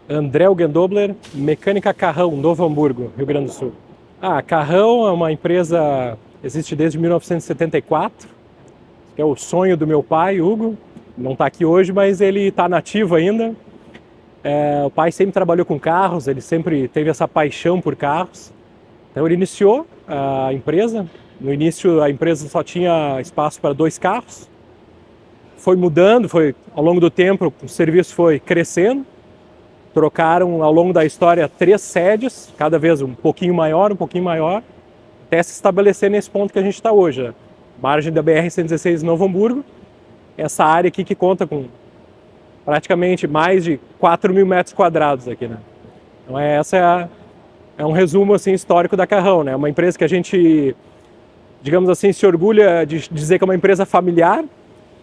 André Hugendobler, Mecânica Carrão, Novo Hamburgo, Rio Grande do Sul. Carrão é uma empresa que existe desde 1974, que é o sonho do meu pai, Hugo. Não está aqui hoje, mas ele está nativo ainda. O pai sempre trabalhou com carros, ele sempre teve essa paixão por carros. Então ele iniciou a empresa. No início a empresa só tinha espaço para 2 carros. Foi mudando, ao longo do tempo o serviço foi crescendo. Trocaram ao longo da história 3 sedes, cada vez um pouquinho maior, até se estabelecer nesse ponto que a gente está hoje. Né? Margem da BR-116 Novo Hamburgo, essa área aqui que conta com praticamente mais de 4.000 metros quadrados aqui. Né? Então é um resumo assim, histórico da Carrão. Né? Uma empresa que a gente, digamos assim, se orgulha de dizer que é uma empresa familiar,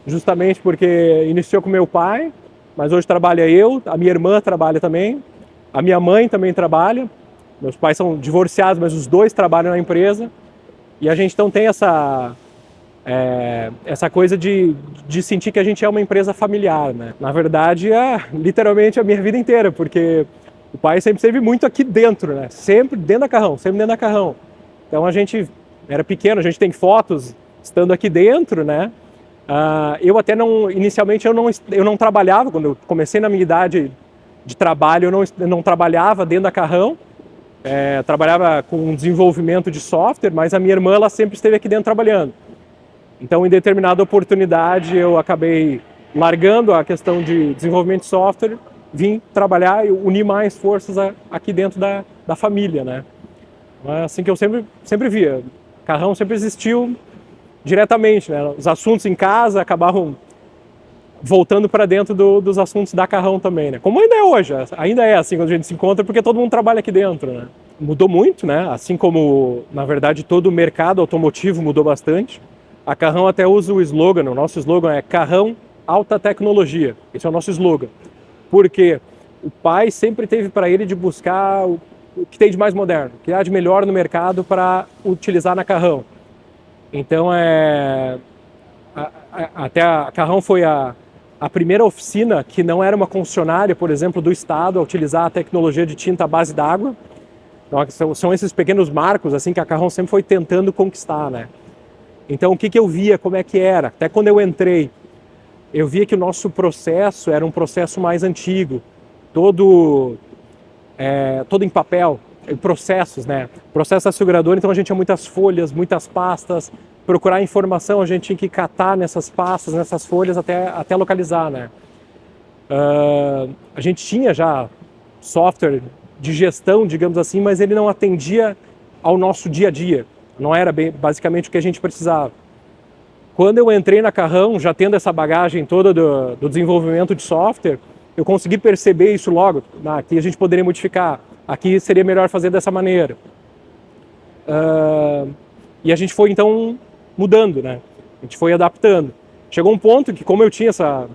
justamente porque iniciou com meu pai, mas hoje trabalha eu, a minha irmã trabalha também, a minha mãe também trabalha, meus pais são divorciados, mas os 2 trabalham na empresa, e a gente então tem essa coisa de sentir que a gente é uma empresa familiar, né? Na verdade, literalmente a minha vida inteira, porque o pai sempre esteve muito aqui dentro, né? Sempre dentro da Carrão. Então a gente era pequeno, a gente tem fotos estando aqui dentro, né? Eu até inicialmente eu não trabalhava, quando eu comecei na minha idade de trabalho, eu não trabalhava dentro da Carrão, trabalhava com desenvolvimento de software, mas a minha irmã ela sempre esteve aqui dentro trabalhando. Então, em determinada oportunidade, eu acabei largando a questão de desenvolvimento de software, vim trabalhar e unir mais forças aqui dentro da família, né? É assim que eu sempre via. Carrão sempre existiu diretamente, né? Os assuntos em casa acabavam voltando para dentro dos assuntos da Carrão também, né? Como ainda é hoje, ainda é assim quando a gente se encontra, porque todo mundo trabalha aqui dentro, né? Mudou muito, né? Assim como, na verdade, todo o mercado automotivo mudou bastante. A Carrão até usa o slogan, o nosso slogan é Carrão Alta Tecnologia. Esse é o nosso slogan. Porque o pai sempre teve para ele de buscar o que tem de mais moderno, o que há de melhor no mercado para utilizar na Carrão. Então, até a Carrão foi a primeira oficina que não era uma concessionária, por exemplo, do Estado, a utilizar a tecnologia de tinta à base d'água. Então, são esses pequenos marcos assim que a Carrão sempre foi tentando conquistar, né? Então, o que eu via, como é que era? Até quando eu entrei, eu via que o nosso processo era um processo mais antigo, todo em papel, processos, né? Processo da seguradora, então a gente tinha muitas folhas, muitas pastas, procurar informação, a gente tinha que catar nessas pastas, nessas folhas até localizar, né? A gente tinha já software de gestão, digamos assim, mas ele não atendia ao nosso dia a dia. Não era basicamente o que a gente precisava. Quando eu entrei na Carrão, já tendo essa bagagem toda do desenvolvimento de software, eu consegui perceber isso logo. Aqui a gente poderia modificar, aqui seria melhor fazer dessa maneira. E a gente foi então mudando, né? A gente foi adaptando. Chegou um ponto que, como eu tinha essa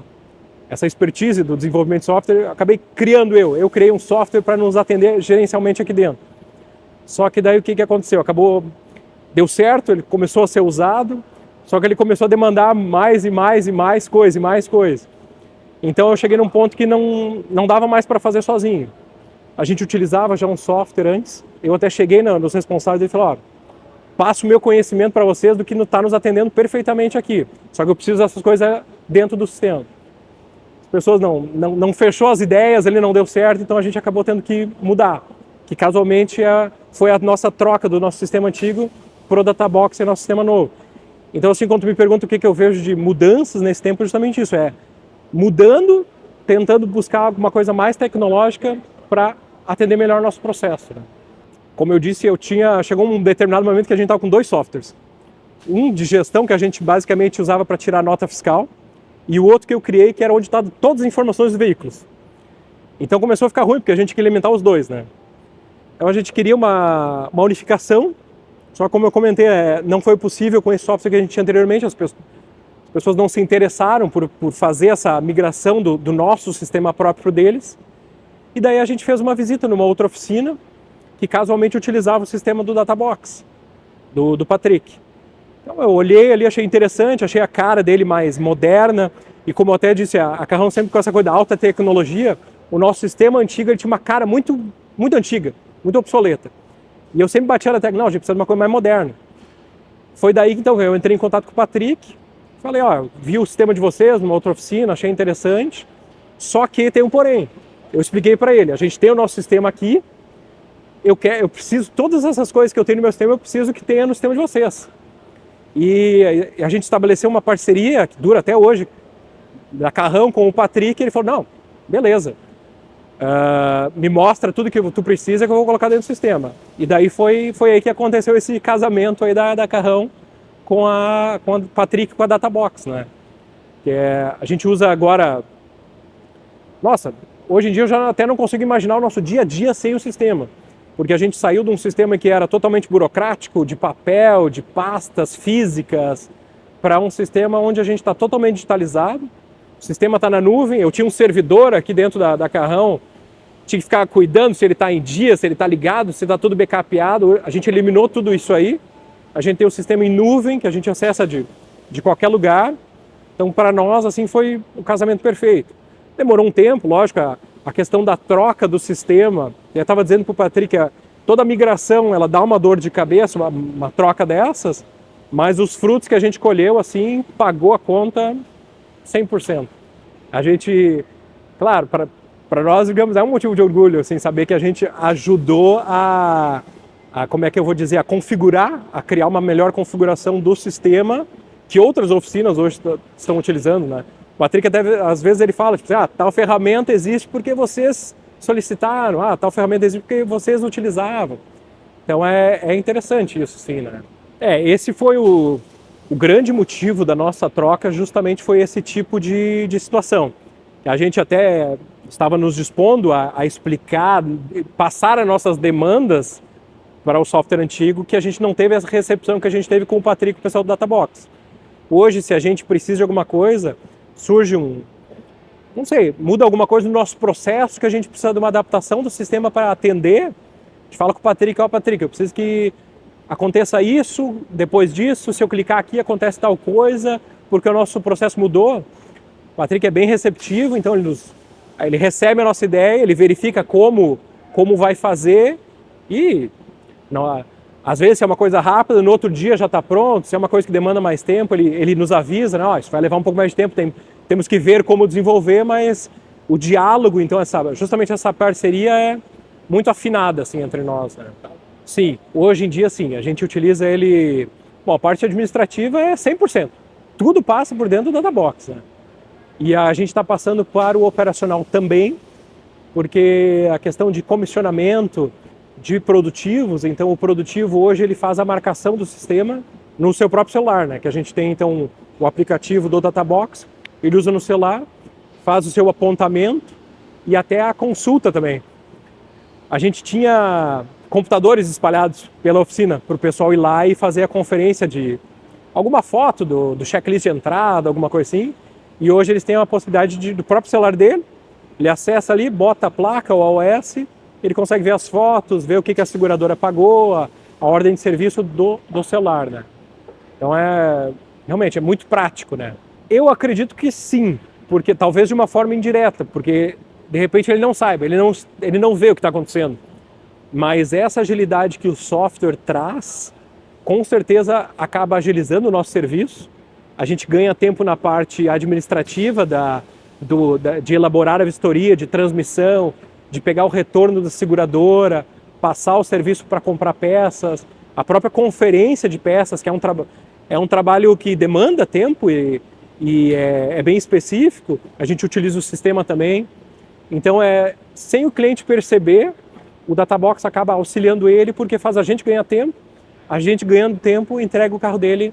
expertise do desenvolvimento de software, eu acabei criando eu criei um software para nos atender gerencialmente aqui dentro. Só que daí o que aconteceu? Deu certo, ele começou a ser usado, só que ele começou a demandar mais e mais coisa. Então eu cheguei num ponto que não dava mais para fazer sozinho. A gente utilizava já um software antes, eu até cheguei nos responsáveis e falei, passo o meu conhecimento para vocês do que está nos atendendo perfeitamente aqui, só que eu preciso dessas coisas dentro do sistema. As pessoas não fechou as ideias, ele não deu certo, então a gente acabou tendo que mudar, que casualmente foi a nossa troca do nosso sistema antigo para o Databox e nosso sistema novo. Então, assim, quando tu me pergunta o que eu vejo de mudanças nesse tempo, é justamente isso, mudando, tentando buscar alguma coisa mais tecnológica para atender melhor o nosso processo. Né? Como eu disse, chegou um determinado momento que a gente estava com 2 softwares. Um de gestão, que a gente basicamente usava para tirar nota fiscal, e o outro que eu criei, que era onde estavam todas as informações dos veículos. Então começou a ficar ruim, porque a gente queria alimentar os 2, né? Então a gente queria uma unificação, só que como eu comentei, não foi possível com esse software que a gente tinha anteriormente, as pessoas não se interessaram por fazer essa migração do nosso sistema próprio deles. E daí a gente fez uma visita numa outra oficina, que casualmente utilizava o sistema do Databox, do Patrick. Então eu olhei ali, achei interessante, achei a cara dele mais moderna, e como eu até disse, a Carrão sempre com essa coisa da alta tecnologia, o nosso sistema antigo ele tinha uma cara muito, muito antiga, muito obsoleta. E eu sempre batia na tecla, não, a gente precisa de uma coisa mais moderna. Foi daí que então eu entrei em contato com o Patrick, falei, vi o sistema de vocês numa outra oficina, achei interessante, só que tem um porém. Eu expliquei para ele, a gente tem o nosso sistema aqui, eu preciso, todas essas coisas que eu tenho no meu sistema, eu preciso que tenha no sistema de vocês. E a gente estabeleceu uma parceria que dura até hoje, da Carrão com o Patrick, e ele falou, não, beleza, me mostra tudo que tu precisa que eu vou colocar dentro do sistema. E daí foi aí que aconteceu esse casamento aí da Carrão com o Patrick, com a Databox, né? Que a gente usa agora... Nossa, hoje em dia eu já até não consigo imaginar o nosso dia a dia sem o sistema. Porque a gente saiu de um sistema que era totalmente burocrático, de papel, de pastas físicas, para um sistema onde a gente está totalmente digitalizado. O sistema está na nuvem, eu tinha um servidor aqui dentro da Carrão, tinha que ficar cuidando se ele está em dia, se ele está ligado, se está tudo backupado. A gente eliminou tudo isso aí. A gente tem o sistema em nuvem, que a gente acessa de qualquer lugar. Então, para nós, assim, foi o casamento perfeito. Demorou um tempo, lógico, a questão da troca do sistema. Eu estava dizendo para o Patrick, toda migração, ela dá uma dor de cabeça, uma troca dessas, mas os frutos que a gente colheu, assim, pagou a conta 100%. A gente, claro, para nós, digamos, é um motivo de orgulho, assim, saber que a gente ajudou como é que eu vou dizer, a configurar, a criar uma melhor configuração do sistema que outras oficinas hoje estão utilizando, né? O Patrick até, às vezes ele fala, tipo, tal ferramenta existe porque vocês solicitaram, tal ferramenta existe porque vocês utilizavam. Então é interessante isso, sim, né? Esse foi o grande motivo da nossa troca, justamente foi esse tipo de situação. A gente até estava nos dispondo a explicar, passar as nossas demandas para o software antigo, que a gente não teve essa recepção que a gente teve com o Patrick, o pessoal do Databox. Hoje, se a gente precisa de alguma coisa, surge não sei, muda alguma coisa no nosso processo, que a gente precisa de uma adaptação do sistema para atender, a gente fala com o Patrick, Patrick, eu preciso que aconteça isso, depois disso, se eu clicar aqui acontece tal coisa, porque o nosso processo mudou. O Patrick é bem receptivo, então ele recebe a nossa ideia, ele verifica como vai fazer e às vezes se é uma coisa rápida, no outro dia já está pronto, se é uma coisa que demanda mais tempo, ele nos avisa, né? Isso vai levar um pouco mais de tempo, temos que ver como desenvolver, mas o diálogo, então, justamente essa parceria é muito afinada assim, entre nós, né? Sim, hoje em dia sim, a gente utiliza ele, a parte administrativa é 100%, tudo passa por dentro do Databox, né? E a gente está passando para o operacional também, porque a questão de comissionamento de produtivos, então o produtivo hoje ele faz a marcação do sistema no seu próprio celular, né? Que a gente tem então o aplicativo do Databox, ele usa no celular, faz o seu apontamento e até a consulta também. A gente tinha computadores espalhados pela oficina para o pessoal ir lá e fazer a conferência de alguma foto do checklist de entrada, alguma coisa assim, e hoje eles têm a possibilidade do próprio celular dele, ele acessa ali, bota a placa ou a OS, ele consegue ver as fotos, ver o que a seguradora pagou, a ordem de serviço do celular, né? Então realmente é muito prático, né? Eu acredito que sim, porque talvez de uma forma indireta, porque de repente ele não saiba, ele não vê o que está acontecendo. Mas essa agilidade que o software traz, com certeza acaba agilizando o nosso serviço. A gente ganha tempo na parte administrativa de elaborar a vistoria, de transmissão, de pegar o retorno da seguradora, passar o serviço para comprar peças, a própria conferência de peças, que é um trabalho que demanda tempo e é bem específico, a gente utiliza o sistema também. Então, sem o cliente perceber, o Databox acaba auxiliando ele porque faz a gente ganhar tempo, a gente ganhando tempo entrega o carro dele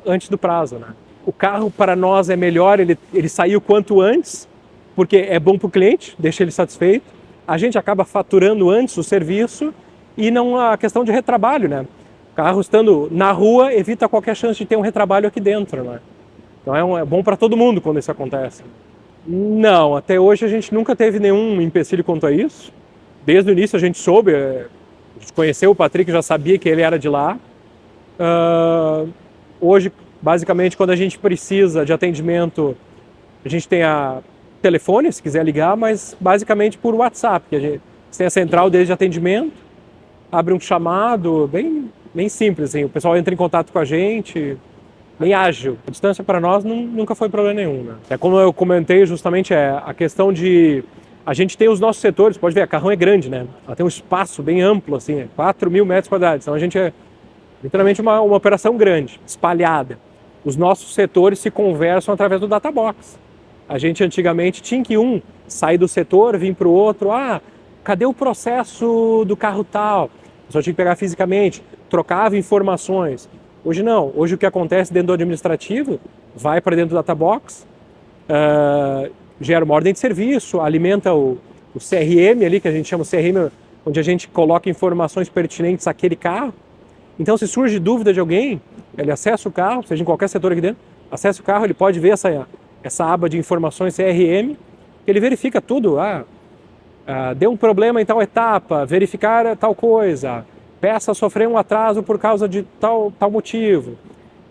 antes do prazo, né? O carro para nós é melhor ele sair o quanto antes, porque é bom para o cliente, deixa ele satisfeito. A gente acaba faturando antes o serviço e não a questão de retrabalho, né? O carro estando na rua evita qualquer chance de ter um retrabalho aqui dentro, né? Então é bom para todo mundo quando isso acontece. Não, até hoje a gente nunca teve nenhum empecilho quanto a isso. Desde o início a gente soube, a gente conheceu o Patrick, já sabia que ele era de lá. Hoje, basicamente, quando a gente precisa de atendimento, a gente tem telefone, se quiser ligar, mas basicamente por WhatsApp, que a gente tem a central deles de atendimento, abre um chamado, bem simples, assim, o pessoal entra em contato com a gente, bem ágil. A distância para nós nunca foi problema nenhum, né? É como eu comentei, justamente, a questão de... A gente tem os nossos setores, pode ver, a Carrão é grande, né? Ela tem um espaço bem amplo, assim, 4.000 metros quadrados, então a gente é literalmente uma operação grande, espalhada. Os nossos setores se conversam através do Databox. A gente antigamente tinha que sair do setor, vir para o outro, cadê o processo do carro tal? Só tinha que pegar fisicamente, trocava informações. Hoje não, hoje o que acontece dentro do administrativo vai para dentro do Databox, gera uma ordem de serviço, alimenta o CRM ali, que a gente chama de CRM, onde a gente coloca informações pertinentes àquele carro. Então, se surge dúvida de alguém, ele acessa o carro, seja em qualquer setor aqui dentro, acessa o carro, ele pode ver essa aba de informações CRM, ele verifica tudo. Deu um problema em tal etapa, verificar tal coisa, peça sofreu um atraso por causa de tal motivo.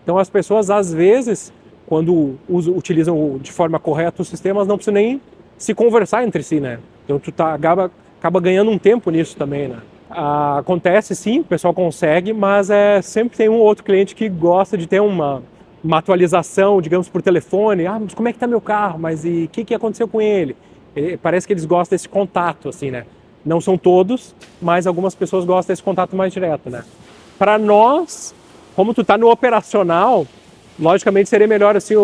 Então, as pessoas, às vezes, quando utilizam de forma correta os sistemas, não precisam nem se conversar entre si, né? Então, tu acaba ganhando um tempo nisso também, né? Acontece sim, o pessoal consegue, mas sempre tem um ou outro cliente que gosta de ter uma atualização, digamos, por telefone. Mas como é que tá meu carro? Mas e o que aconteceu com ele? Parece que eles gostam desse contato, assim, né? Não são todos, mas algumas pessoas gostam desse contato mais direto, né? Para nós, como tu tá no operacional, logicamente seria melhor, assim,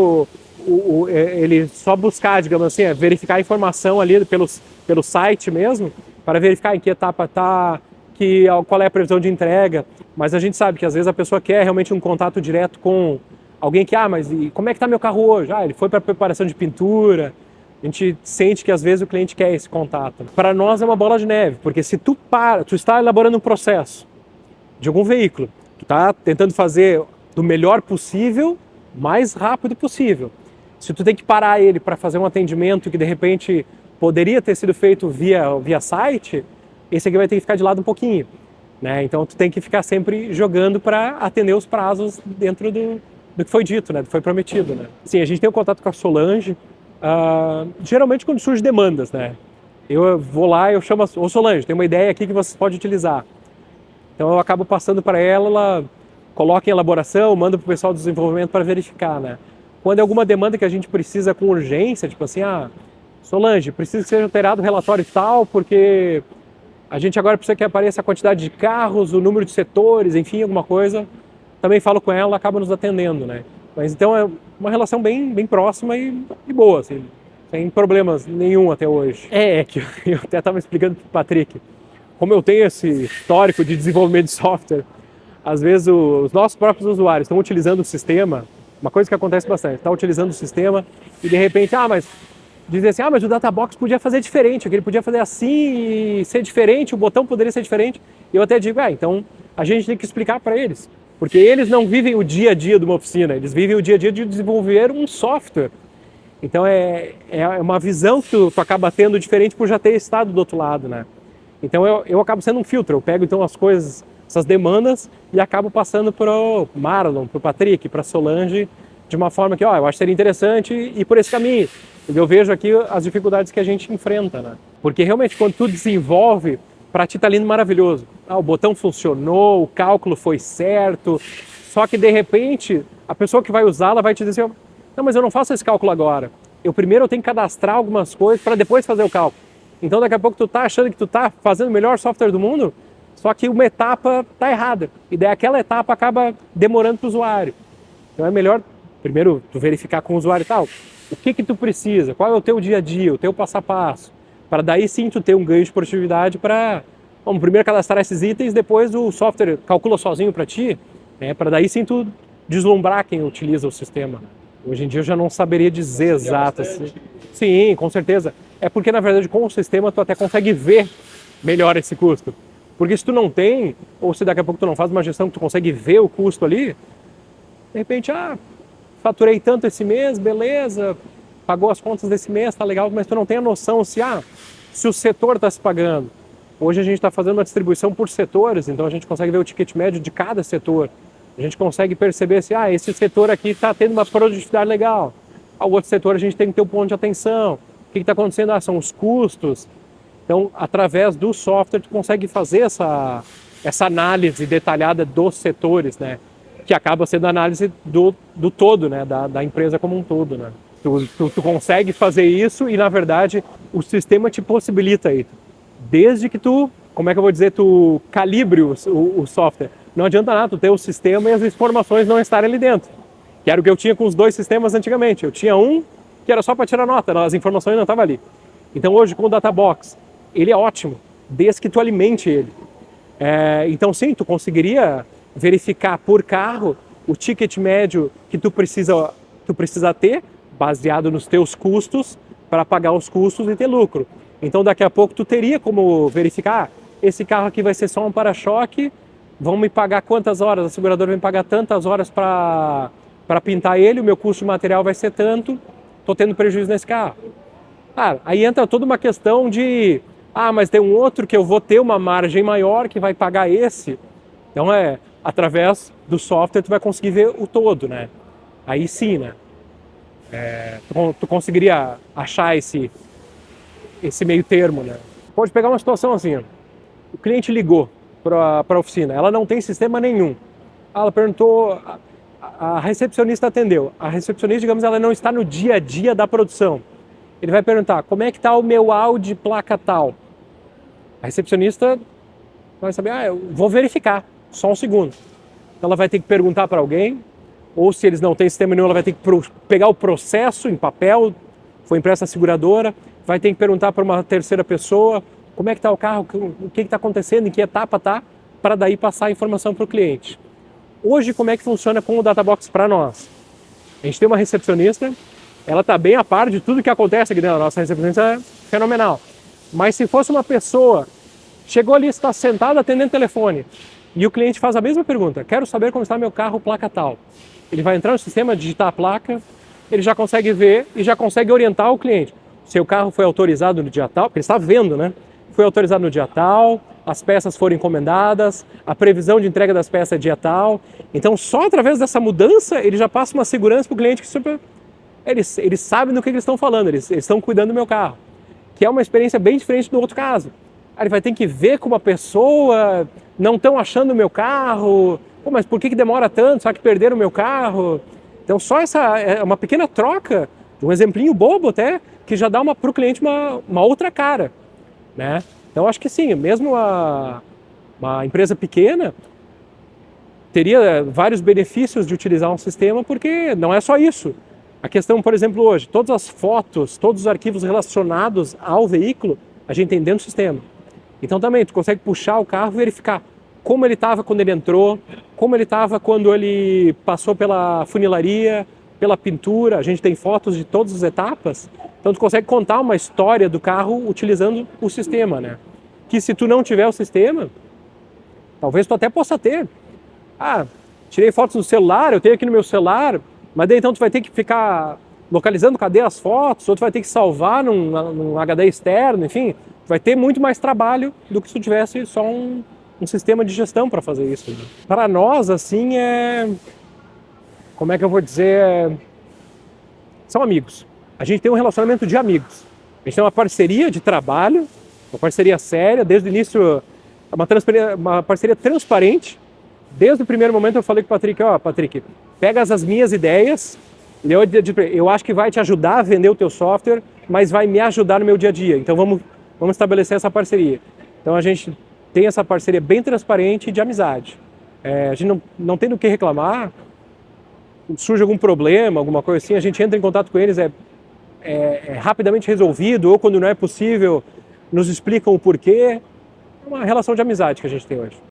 ele só buscar, digamos assim, verificar a informação ali pelo site mesmo, para verificar em que etapa tá, qual é a previsão de entrega. Mas a gente sabe que às vezes a pessoa quer realmente um contato direto com alguém que, mas e como é que está meu carro hoje? Ele foi para preparação de pintura. A gente sente que às vezes o cliente quer esse contato. Para nós é uma bola de neve, porque se tu está elaborando um processo de algum veículo, tu está tentando fazer do melhor possível, mais rápido possível. Se tu tem que parar ele para fazer um atendimento que de repente poderia ter sido feito via site, esse aqui vai ter que ficar de lado um pouquinho, né? Então tu tem que ficar sempre jogando para atender os prazos dentro do que foi dito, né? Do que foi prometido, né? Sim, a gente tem um contato com a Solange, geralmente quando surgem demandas, né? Eu vou lá e eu chamo Solange, tem uma ideia aqui que você pode utilizar. Então eu acabo passando para ela coloca em elaboração, manda para o pessoal do desenvolvimento para verificar, né? Quando é alguma demanda que a gente precisa com urgência, tipo assim, Solange, precisa que seja alterado o relatório tal, porque a gente agora precisa que apareça a quantidade de carros, o número de setores, enfim, alguma coisa. Também falo com ela, acaba nos atendendo, né? Mas então é uma relação bem próxima e boa, assim, sem problemas nenhum até hoje. Que eu até estava explicando para o Patrick, como eu tenho esse histórico de desenvolvimento de software, às vezes os nossos próprios usuários estão utilizando o sistema, uma coisa que acontece bastante, está utilizando o sistema e de repente, mas dizem assim, mas o Databox podia fazer diferente, ele podia fazer assim e ser diferente, o botão poderia ser diferente. E eu até digo, então a gente tem que explicar para eles, porque eles não vivem o dia a dia de uma oficina, eles vivem o dia a dia de desenvolver um software. Então é uma visão que tu acaba tendo diferente por já ter estado do outro lado, né? Então eu acabo sendo um filtro, eu pego então as coisas, essas demandas e acabo passando para o Marlon, para o Patrick, para a Solange, de uma forma que eu acho que seria interessante ir por esse caminho. Eu vejo aqui as dificuldades que a gente enfrenta, né? Porque realmente quando tu desenvolve, para ti tá lindo, maravilhoso. O botão funcionou, o cálculo foi certo, só que de repente a pessoa que vai usá-la vai te dizer, não, mas eu não faço esse cálculo agora. Eu tenho que cadastrar algumas coisas para depois fazer o cálculo. Então daqui a pouco tu tá achando que tu tá fazendo o melhor software do mundo, só que uma etapa tá errada. E daí aquela etapa acaba demorando para o usuário. Então é melhor primeiro tu verificar com o usuário e tal, o que tu precisa, qual é o teu dia a dia, o teu passo a passo, para daí sim tu ter um ganho de produtividade para, primeiro cadastrar esses itens, depois o software calcula sozinho para ti, né, para daí sim tu deslumbrar quem utiliza o sistema. Hoje em dia eu já não saberia dizer exato. Assim. Sim, com certeza. É porque na verdade com o sistema tu até consegue ver melhor esse custo. Porque se tu não tem, ou se daqui a pouco tu não faz uma gestão que tu consegue ver o custo ali, de repente, faturei tanto esse mês, beleza, pagou as contas desse mês, tá legal, mas tu não tem a noção se o setor está se pagando. Hoje a gente está fazendo uma distribuição por setores, então a gente consegue ver o ticket médio de cada setor. A gente consegue perceber se esse setor aqui está tendo uma produtividade legal. O outro setor a gente tem que ter um ponto de atenção. que está acontecendo? Ah, são os custos. Então, através do software, tu consegue fazer essa análise detalhada dos setores, né? Que acaba sendo a análise do todo, né? Da empresa como um todo, né? Tu consegue fazer isso e, na verdade, o sistema te possibilita isso. Desde que tu, como é que eu vou dizer, tu calibre o software. Não adianta nada tu ter o sistema e as informações não estarem ali dentro. Que era o que eu tinha com os dois sistemas antigamente. Eu tinha um que era só para tirar nota, as informações não estavam ali. Então hoje com o Databox, ele é ótimo, desde que tu alimente ele. Então sim, tu conseguiria verificar por carro o ticket médio que tu precisa ter, baseado nos teus custos, para pagar os custos e ter lucro. Então daqui a pouco tu teria como verificar, esse carro aqui vai ser só um para-choque, vão me pagar quantas horas, a seguradora vai me pagar tantas horas para pintar ele, o meu custo de material vai ser tanto, estou tendo prejuízo nesse carro. Aí entra toda uma questão de, mas tem um outro que eu vou ter uma margem maior que vai pagar esse. Então através do software tu vai conseguir ver o todo, né? Aí sim, né? Tu conseguiria achar esse meio termo, né? Pode pegar uma situação assim, ó. O cliente ligou para a oficina, ela não tem sistema nenhum. Ela perguntou, a recepcionista atendeu. A recepcionista, digamos, ela não está no dia a dia da produção. Ele vai perguntar, como é que está o meu Audi placa tal? A recepcionista vai saber, eu vou verificar, só um segundo. Então ela vai ter que perguntar para alguém, ou se eles não têm sistema nenhum, ela vai ter que pegar o processo em papel, foi impressa a seguradora, vai ter que perguntar para uma terceira pessoa, como é que está o carro, o que está acontecendo, em que etapa está, para daí passar a informação para o cliente. Hoje, como é que funciona com o Databox para nós? A gente tem uma recepcionista, ela está bem a par de tudo que acontece aqui dentro. A nossa recepcionista é fenomenal. Mas se fosse uma pessoa, chegou ali, está sentado atendendo o telefone, e o cliente faz a mesma pergunta, quero saber como está meu carro, placa tal. Ele vai entrar no sistema, digitar a placa, ele já consegue ver e já consegue orientar o cliente. Seu carro foi autorizado no dia tal, porque ele está vendo, né? Foi autorizado no dia tal, as peças foram encomendadas, a previsão de entrega das peças é dia tal. Então, só através dessa mudança, ele já passa uma segurança para o cliente que eles sabem do que eles estão falando, eles estão cuidando do meu carro. Que é uma experiência bem diferente do outro caso. Ele vai ter que ver com uma pessoa, não estão achando o meu carro, mas por que demora tanto? Será que perderam o meu carro? Então, só essa é uma pequena troca, um exemplinho bobo até, que já dá para o cliente uma outra cara, né? Então, acho que sim, mesmo uma empresa pequena teria vários benefícios de utilizar um sistema, porque não é só isso. A questão, por exemplo, hoje, todas as fotos, todos os arquivos relacionados ao veículo, a gente tem dentro do sistema. Então também, tu consegue puxar o carro e verificar como ele estava quando ele entrou, como ele estava quando ele passou pela funilaria, pela pintura. A gente tem fotos de todas as etapas. Então tu consegue contar uma história do carro utilizando o sistema, né? Que se tu não tiver o sistema, talvez tu até possa ter. Tirei fotos no celular, eu tenho aqui no meu celular, mas daí então tu vai ter que ficar localizando cadê as fotos, ou tu vai ter que salvar num HD externo, enfim, vai ter muito mais trabalho do que se tu tivesse só um sistema de gestão para fazer isso, né? Para nós, assim, como é que eu vou dizer, são amigos. A gente tem um relacionamento de amigos. A gente tem uma parceria de trabalho, uma parceria séria, desde o início, uma parceria transparente. Desde o primeiro momento eu falei com o Patrick, Patrick, pega as minhas ideias, eu acho que vai te ajudar a vender o teu software, mas vai me ajudar no meu dia a dia. Então vamos estabelecer essa parceria. Então a gente tem essa parceria bem transparente e de amizade. A gente não tem do que reclamar, surge algum problema, alguma coisa assim, a gente entra em contato com eles, é rapidamente resolvido, ou quando não é possível, nos explicam o porquê. É uma relação de amizade que a gente tem hoje.